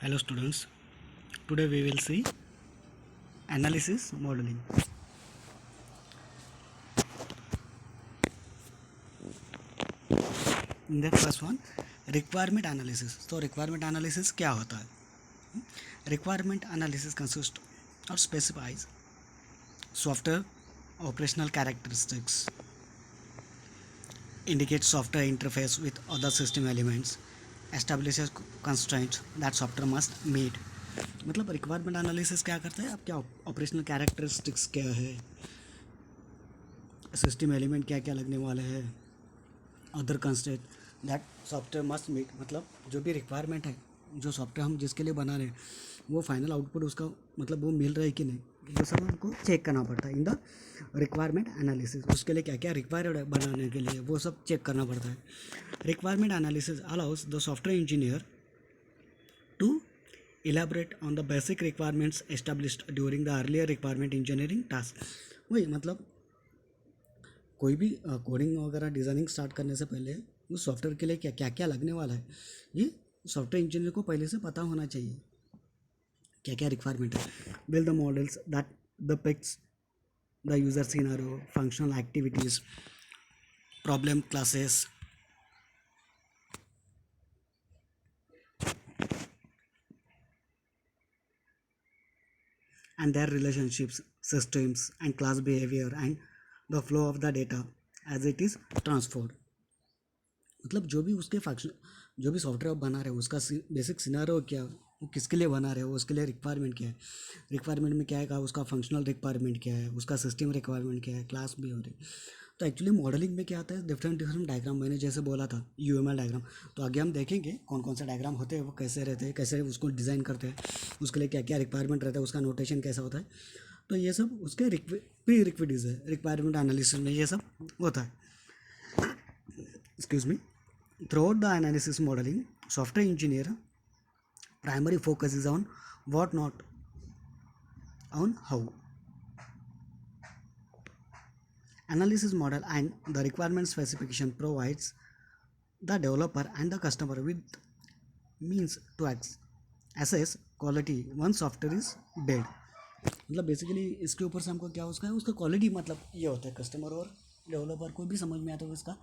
Hello students, today we will see analysis modeling. In the first one, requirement analysis. तो requirement analysis क्या होता है? Requirement analysis consists or specifies software operational characteristics, indicates software interface with other system elements, establishes constraints that software must meet. मतलब requirement analysis क्या करता है, आप क्या ऑपरेशनल कैरेक्टरिस्टिक्स क्या है, सिस्टम एलिमेंट क्या क्या लगने वाले हैं, other constraint that software must meet. मतलब जो भी रिक्वायरमेंट है, जो सॉफ्टवेयर हम जिसके लिए बना रहे हैं, वो फाइनल आउटपुट उसका मतलब वो मिल रहा है कि नहीं, वो सब हमको चेक करना पड़ता है इन द रिक्वायरमेंट एनालिसिस. उसके लिए क्या क्या रिक्वायर्ड है बनाने के लिए, वो सब चेक करना पड़ता है. Requirement analysis allows the software engineer to elaborate on the basic requirements established during the earlier requirement engineering task. वही मतलब कोई भी कोडिंग वगैरह डिज़ाइनिंग स्टार्ट करने से पहले उस सॉफ्टवेयर के लिए क्या क्या क्या लगने वाला है, ये सॉफ्टवेयर इंजीनियर को पहले से पता होना चाहिए क्या क्या रिक्वायरमेंट है. Build the models that depicts the user scenario, functional activities, problem classes, and their relationships, systems and class behavior and the flow of the data as it is transferred. मतलब जो भी उसके फंक्शन, जो भी software आप बना रहे हो उसका बेसिक सिनेरियो क्या, वो किसके लिए बना रहे हो, उसके लिए रिक्वायरमेंट क्या है, रिक्वायरमेंट में क्या है, उसका फंक्शनल रिक्वायरमेंट क्या है, उसका सिस्टम रिक्वायरमेंट क्या है, क्लास भी हो रही. तो एक्चुअली मॉडलिंग में क्या आता है, डिफरेंट डिफरेंट डायग्राम, मैंने जैसे बोला था यूएमएल डायग्राम. तो आगे हम देखेंगे कौन कौन से डायग्राम होते हैं, वो कैसे रहते हैं, कैसे उसको डिज़ाइन करते हैं, उसके लिए क्या क्या रिक्वायरमेंट रहता है, उसका नोटेशन कैसा होता है. तो ये सब उसके प्री रिक्विडिज है. रिक्वायरमेंट एनालिसिस में ये सब होता है. Excuse me. Throughout the analysis modeling, software engineer primary focus is on what, not on how. Analysis model and the requirement specification provides the developer and the customer with means to assess quality once software is built. मतलब basically इसके ऊपर से हमको क्या उसका है, उसका quality मतलब ये होता है, कस्टमर और डेवलपर को भी समझ में आता है इसका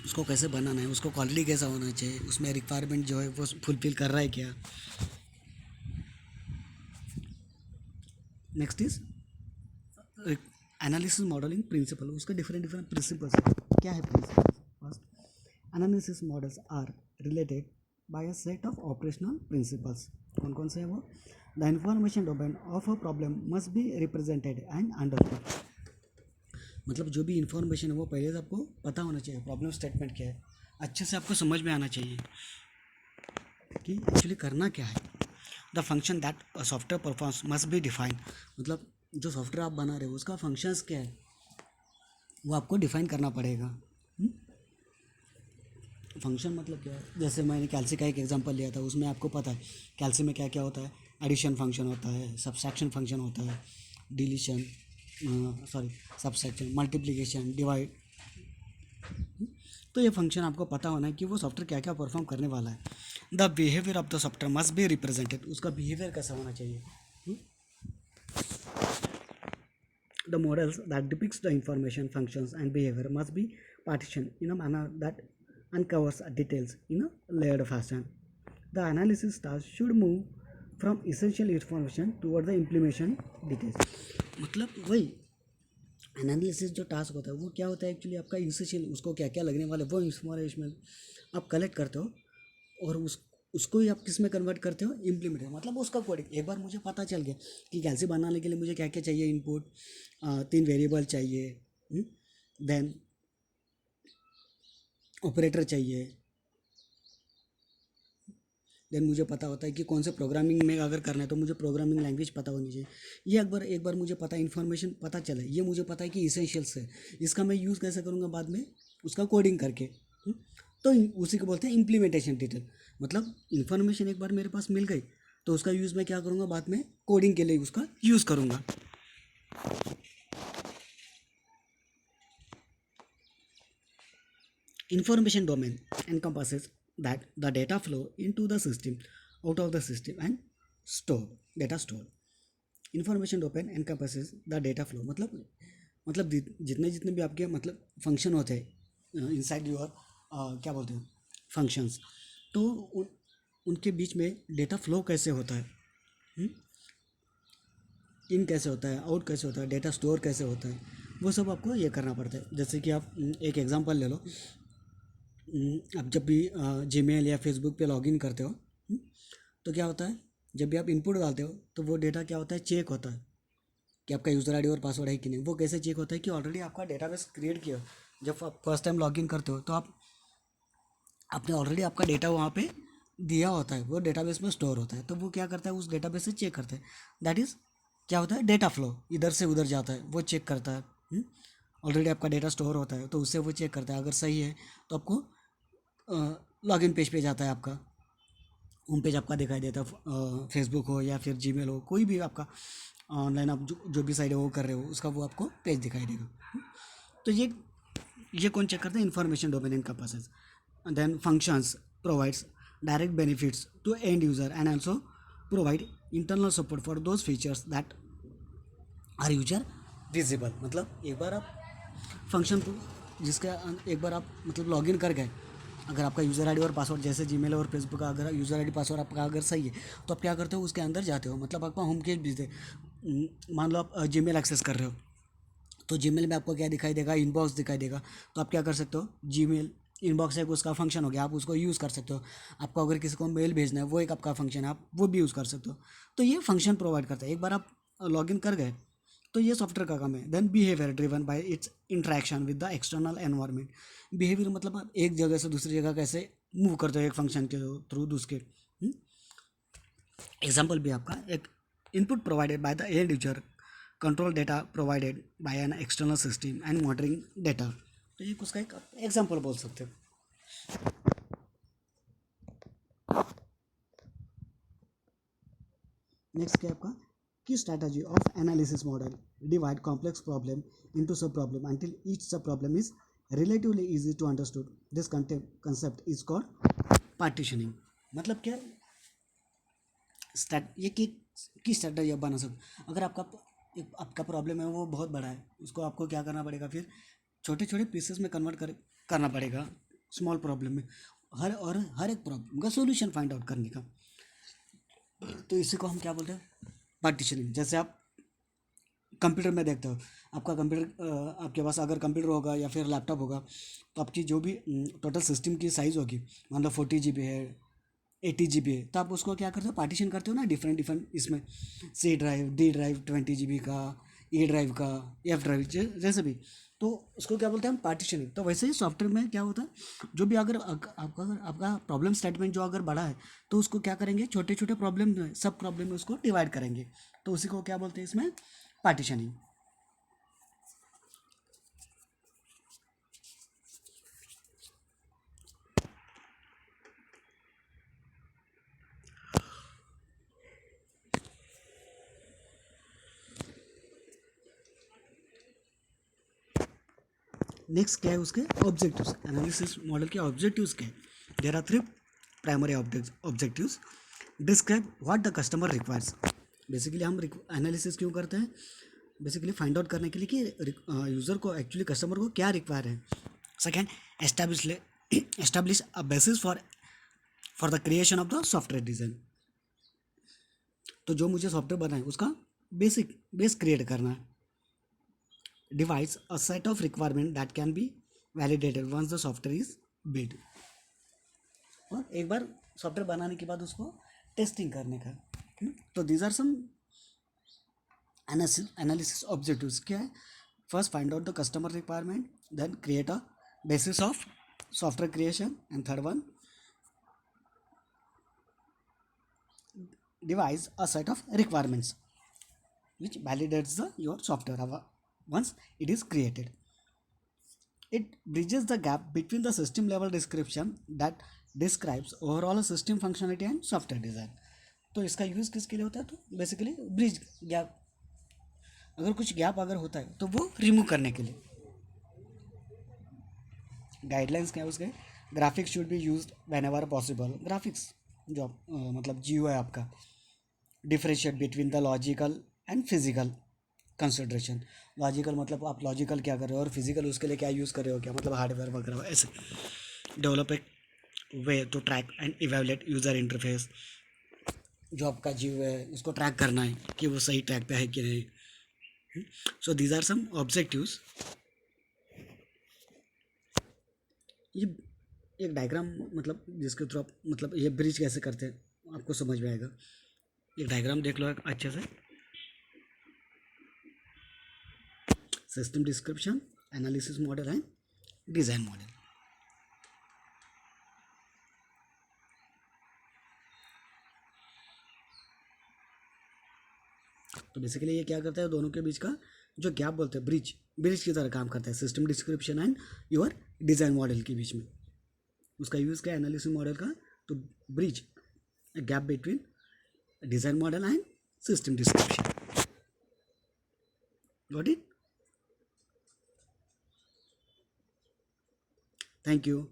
उसको कैसे बनाना है, उसको क्वालिटी कैसा होना चाहिए, उसमें रिक्वायरमेंट जो है वो फुलफिल कर रहा है क्या. Next is analysis modelling principle. उसके डिफरेंट डिफरेंट प्रिंसिपल्स है. क्या है principle? First, analysis models are related by a set of operational principles. कौन कौन से हैं वो? The information domain of a problem must be represented and understood. मतलब जो भी इंफॉर्मेशन है वो पहले से आपको पता होना चाहिए, प्रॉब्लम स्टेटमेंट क्या है, अच्छे से आपको समझ में आना चाहिए कि एक्चुअली करना क्या है. The function that software performs must be defined. मतलब जो सॉफ्टवेयर आप बना रहे हो उसका फंक्शंस क्या है वो आपको डिफाइन करना पड़ेगा. फंक्शन मतलब क्या है, जैसे मैंने कैल्सी का एक एग्जांपल लिया था, उसमें आपको पता है कैल्सी में क्या क्या होता है. एडिशन फंक्शन होता है, सब्सट्रैक्शन फंक्शन होता है, डिलीशन सब्सट्रैक्शन, मल्टीप्लिकेशन, डिवाइड. तो ये फंक्शन आपको पता होना है कि वो सॉफ्टवेयर क्या क्या परफॉर्म करने वाला है. The behaviour of the software must be represented. उसका बिहेवियर कैसा होना चाहिए. The models that depicts the information, functions and behaviour must be partitioned in a manner that uncovers details in a layered fashion. The analysis task should move from essential information toward the implementation details. मतलब वही analysis जो task होता है वो क्या होता है, actually आपका यूसेशियल, उसको क्या क्या लगने वाले वो इंफॉर्मेशन आप कलेक्ट करते हो और उसको ही आप किस में कन्वर्ट करते हो, इम्प्लीमेंट. मतलब उसका कोडिंग एक बार मुझे पता चल गया कि कैसे बनाने के लिए मुझे क्या क्या चाहिए, इनपुट 3 वेरिएबल चाहिए, देन ऑपरेटर चाहिए, देन मुझे पता होता है कि कौन से प्रोग्रामिंग में अगर करना है तो मुझे प्रोग्रामिंग लैंग्वेज पता होनी चाहिए. ये एक बार मुझे पता इन्फॉर्मेशन पता चला, ये मुझे पता है कि इसेंशियल्स है, इसका मैं यूज़ कैसे करूँगा बाद में उसका कोडिंग करके. तो उसी को बोलते हैं इम्प्लीमेंटेशन डिटेल. मतलब इन्फॉर्मेशन एक बार मेरे पास मिल गई तो उसका यूज़ मैं क्या करूँगा, बाद में कोडिंग के लिए उसका यूज़ करूँगा. Information domain encompasses that the data flow into the system, out of the system and store data store. Information domain encompasses the data flow मतलब जितने जितने भी आपके मतलब फंक्शन होते हैं इनसाइड योर क्या बोलते हैं फंक्शंस, तो उनके बीच में डेटा फ्लो कैसे होता है, इन कैसे होता है, आउट कैसे होता है, डेटा स्टोर कैसे होता है, वो सब आपको ये करना पड़ता है. जैसे कि आप एक एग्जांपल ले लो. आप जब भी जीमेल या फेसबुक पे लॉगिन करते हो, तो क्या होता है, जब भी आप इनपुट डालते हो तो वो डेटा क्या होता है, चेक होता है कि आपका यूज़र आईडी और पासवर्ड है कि नहीं. वो कैसे चेक होता है कि ऑलरेडी आपका डेटाबेस क्रिएट किया. जब आप फर्स्ट टाइम लॉगिन करते हो तो आपने ऑलरेडी आपका डेटा वहाँ पे दिया होता है, वो डेटाबेस में स्टोर होता है. तो वो क्या करता है, उस डेटाबेस से चेक करता है. दैट इज़ क्या होता है, डेटा फ्लो. इधर से उधर जाता है, वो चेक करता है. ऑलरेडी आपका डेटा स्टोर होता है तो उससे वो चेक करता है. अगर सही है तो आपको लॉगिन पेज पे जाता है. आपका होम पेज आपका दिखाई देता है, फेसबुक हो या फिर जीमेल हो, कोई भी आपका ऑनलाइन आप जो भी साइड है वो कर रहे हो, उसका वो आपको पेज दिखाई देगा. तो ये कौन चेक करता है, information domain encompasses. Then functions provides direct benefits to end user and also provide internal support for those features that are user visible. मतलब एक बार आप फंक्शन जिसका एक बार आप मतलब लॉगिन कर गए, अगर आपका यूज़र आईडी और पासवर्ड जैसे जीमेल और फेसबुक का अगर यूज़र आईडी पासवर्ड आपका अगर सही है तो आप क्या करते हो, उसके अंदर जाते हो. मतलब आपका होम पेज भेजते. मान लो आप जीमेल एक्सेस कर रहे हो तो जीमेल में आपको क्या दिखाई देगा, इनबॉक्स दिखाई देगा. तो आप क्या कर सकते हो, जीमेल इनबॉक्स एक उसका फंक्शन हो गया, आप उसको यूज़ कर सकते हो. आपको अगर किसी को मेल भेजना है वो एक आपका फंक्शन है, आप वो भी यूज़ कर सकते हो. तो ये फंक्शन प्रोवाइड करता है. एक बार आप लॉगिन कर गए तो ये सॉफ्टवेयर का काम है. Then behaviour driven by its interaction with the external environment. Behaviour मतलब आप एक जगह से दूसरी जगह कैसे मूव करते हो एक फंक्शन के थ्रू दूसरे. एग्जाम्पल भी आपका एक input provided by the end user, control data provided by an external system and monitoring data. तो ये उसका एक एग्जाम्पल बोल सकते हो. नेक्स्ट क्या आपका की strategy of analysis model divide complex problem into sub problem until each sub problem is relatively easy to understood. This concept is called partitioning. मतलब क्या ये की स्ट्रैटेजी आप बना सकते. अगर आपका प्रॉब्लम है वो बहुत बड़ा है, उसको आपको क्या करना पड़ेगा, फिर छोटे छोटे पीसेस में कन्वर्ट करना पड़ेगा स्मॉल प्रॉब्लम में. हर एक प्रॉब्लम का सोल्यूशन फाइंड आउट करने का. तो इसी को हम क्या बोलते हैं, पार्टीशनिंग. जैसे आप कंप्यूटर में देखते हो, आपका कंप्यूटर आपके पास अगर कंप्यूटर होगा या फिर लैपटॉप होगा तो आपकी जो भी टोटल सिस्टम की साइज़ होगी, मान लो 40 GB है, 80 GB है, तो आप उसको क्या करते हो, पार्टीशन करते हो ना डिफरेंट डिफरेंट इसमें. C drive, D drive 20 GB का, ई ड्राइव का, एफ ड्राइव जैसे भी. तो उसको क्या बोलते हैं हम, पार्टीशनिंग. तो वैसे ही सॉफ्टवेयर में क्या होता है, जो भी अगर आपका प्रॉब्लम स्टेटमेंट जो अगर बड़ा है तो उसको क्या करेंगे, छोटे छोटे प्रॉब्लम में सब प्रॉब्लम में उसको डिवाइड करेंगे. तो उसी को क्या बोलते हैं इसमें, पार्टीशनिंग. नेक्स्ट क्या है उसके ऑब्जेक्टिव्स. एनालिसिस मॉडल के ऑब्जेक्टिव्स क्या है. There are 3 primary objectives. Describe what the customer requires. Basically हम एनालिसिस क्यों करते हैं, बेसिकली फाइंड आउट करने के लिए कि यूज़र को एक्चुअली कस्टमर को क्या रिक्वायर है. Second, establish a basis for the creation of the software design. तो जो मुझे सॉफ्टवेयर बनाए उसका बेस क्रिएट करना है. Divides a set of requirement that can be validated once the software is built. और एक बार सॉफ्टवेयर बनाने के बाद उसको टेस्टिंग करने का. तो these are some analysis objectives. क्या है, first find out the customer requirement, then create a basis of software creation, and third one devise a set of requirements which validates your software once it is created. It bridges the gap between the system level description that describes overall system functionality and software design. तो इसका use किसके लिए होता है, तो basically bridge gap, अगर कुछ gap अगर होता है तो वो रिमूव करने के लिए. गाइडलाइंस क्या है उसके, graphics should be used when ever possible. Graphics जो मतलब जीओ है आपका, differentiate between the logical and physical consideration. Logical मतलब आप लॉजिकल क्या कर रहे हो, और फिजिकल उसके लिए क्या यूज़ कर रहे हो, क्या मतलब हार्डवेयर वगैरह ऐसे। Develop a way to track and evaluate user interface. जो आपका जीव है उसको ट्रैक करना है कि वो सही ट्रैक पे है कि नहीं। So these are some objectives. ये एक डायग्राम मतलब जिसके थ्रू आप मतलब ये ब्रिज कैसे करते हैं आपको समझ में आएगा। एक डायग्राम देख लो एक अच्छे से। System description, analysis model and design model. तो बेसिकली ये क्या करता है, दोनों के बीच का जो गैप बोलते हैं, ब्रिज, ब्रिज की तरह काम करता है system description and your design model के बीच में। उसका यूज़ क्या है एनालिसिस मॉडल का, तो bridge gap between design model and system description. Got it? Thank you.